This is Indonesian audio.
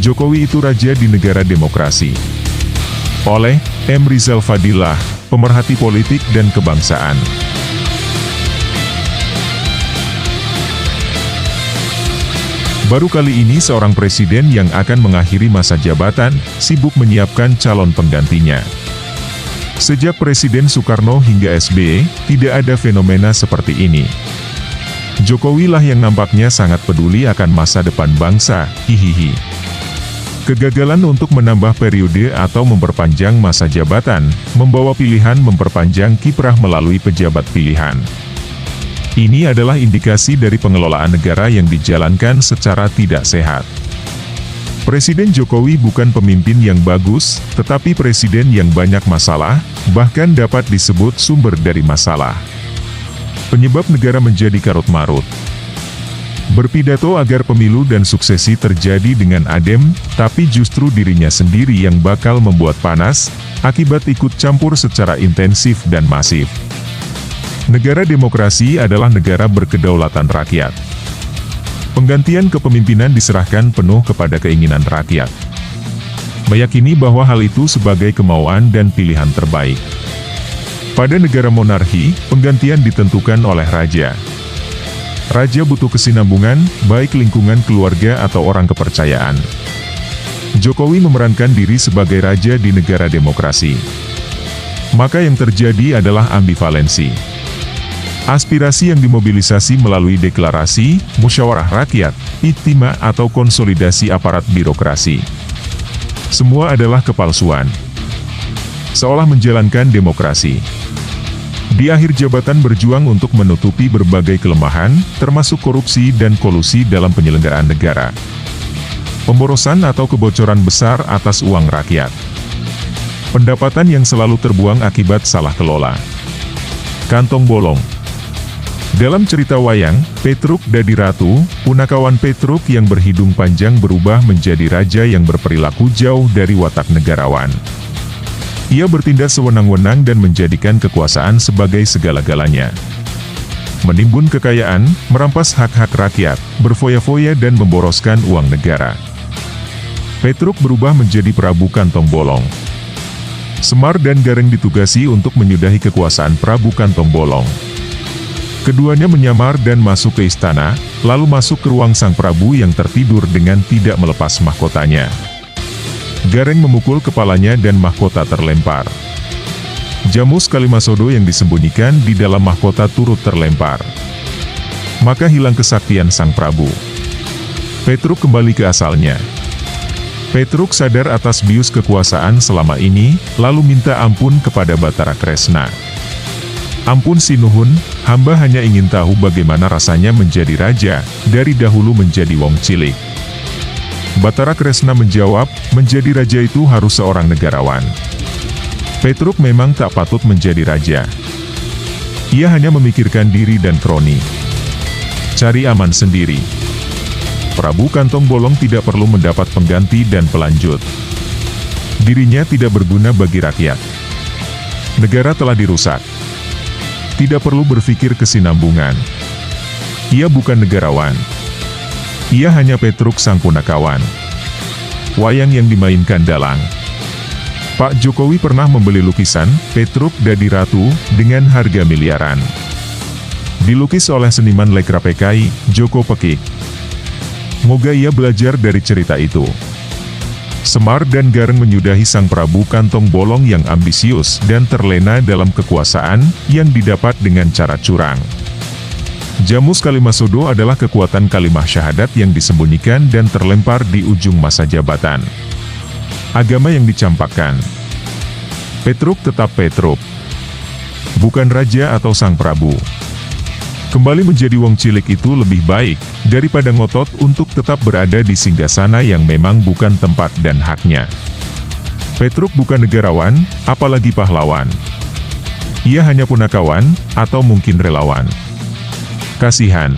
Jokowi itu raja di negara demokrasi. Oleh M. Rizal Fadilah, pemerhati politik dan kebangsaan. Baru kali ini seorang presiden yang akan mengakhiri masa jabatan, sibuk menyiapkan calon penggantinya. Sejak Presiden Soekarno hingga SBY, tidak ada fenomena seperti ini. Jokowi lah yang nampaknya sangat peduli akan masa depan bangsa, hihihi. Kegagalan untuk menambah periode atau memperpanjang masa jabatan, membawa pilihan memperpanjang kiprah melalui pejabat pilihan. Ini adalah indikasi dari pengelolaan negara yang dijalankan secara tidak sehat. Presiden Jokowi bukan pemimpin yang bagus, tetapi presiden yang banyak masalah, bahkan dapat disebut sumber dari masalah. Penyebab negara menjadi karut-marut. Berpidato agar pemilu dan suksesi terjadi dengan adem, tapi justru dirinya sendiri yang bakal membuat panas, akibat ikut campur secara intensif dan masif. Negara demokrasi adalah negara berkedaulatan rakyat. Penggantian kepemimpinan diserahkan penuh kepada keinginan rakyat. Meyakini bahwa hal itu sebagai kemauan dan pilihan terbaik. Pada negara monarki, penggantian ditentukan oleh raja. Raja butuh kesinambungan, baik lingkungan keluarga atau orang kepercayaan. Jokowi memerankan diri sebagai raja di negara demokrasi. Maka yang terjadi adalah ambivalensi. Aspirasi yang dimobilisasi melalui deklarasi, musyawarah rakyat, ijtima atau konsolidasi aparat birokrasi. Semua adalah kepalsuan. Seolah menjalankan demokrasi. Di akhir jabatan berjuang untuk menutupi berbagai kelemahan, termasuk korupsi dan kolusi dalam penyelenggaraan negara. Pemborosan atau kebocoran besar atas uang rakyat. Pendapatan yang selalu terbuang akibat salah kelola. Kantong bolong. Dalam cerita wayang, Petruk Dadi Ratu, punakawan Petruk yang berhidung panjang berubah menjadi raja yang berperilaku jauh dari watak negarawan. Ia bertindak sewenang-wenang dan menjadikan kekuasaan sebagai segala-galanya. Menimbun kekayaan, merampas hak-hak rakyat, berfoya-foya dan memboroskan uang negara. Petruk berubah menjadi Prabu Kantong Bolong. Semar dan Gareng ditugasi untuk menyudahi kekuasaan Prabu Kantong Bolong. Keduanya menyamar dan masuk ke istana, lalu masuk ke ruang sang Prabu yang tertidur dengan tidak melepas mahkotanya. Gareng memukul kepalanya dan mahkota terlempar. Jamus Kalimasodo yang disembunyikan di dalam mahkota turut terlempar. Maka hilang kesaktian sang Prabu. Petruk kembali ke asalnya. Petruk sadar atas bius kekuasaan selama ini, lalu minta ampun kepada Bathara Kresna. Ampun Sinuhun, hamba hanya ingin tahu bagaimana rasanya menjadi raja, dari dahulu menjadi wong cilik. Bathara Kresna menjawab, menjadi raja itu harus seorang negarawan. Petruk memang tak patut menjadi raja. Ia hanya memikirkan diri dan kroni. Cari aman sendiri. Prabu Kantong Bolong tidak perlu mendapat pengganti dan pelanjut. Dirinya tidak berguna bagi rakyat. Negara telah dirusak. Tidak perlu berpikir kesinambungan. Ia bukan negarawan. Ia hanya Petruk sang punakawan. Wayang yang dimainkan dalang. Pak Jokowi pernah membeli lukisan, Petruk Dadi Ratu, dengan harga miliaran. Dilukis oleh seniman Lekra PKI, Joko Pekik. Moga ia belajar dari cerita itu. Semar dan Gareng menyudahi sang Prabu Kantong Bolong yang ambisius dan terlena dalam kekuasaan yang didapat dengan cara curang. Jamus Kalimasodo adalah kekuatan kalimah syahadat yang disembunyikan dan terlempar di ujung masa jabatan. Agama yang dicampakkan. Petruk tetap Petruk. Bukan raja atau sang Prabu. Kembali menjadi wong cilik itu lebih baik, daripada ngotot untuk tetap berada di singgasana yang memang bukan tempat dan haknya. Petruk bukan negarawan, apalagi pahlawan. Ia hanya punakawan, atau mungkin relawan. Kasihan.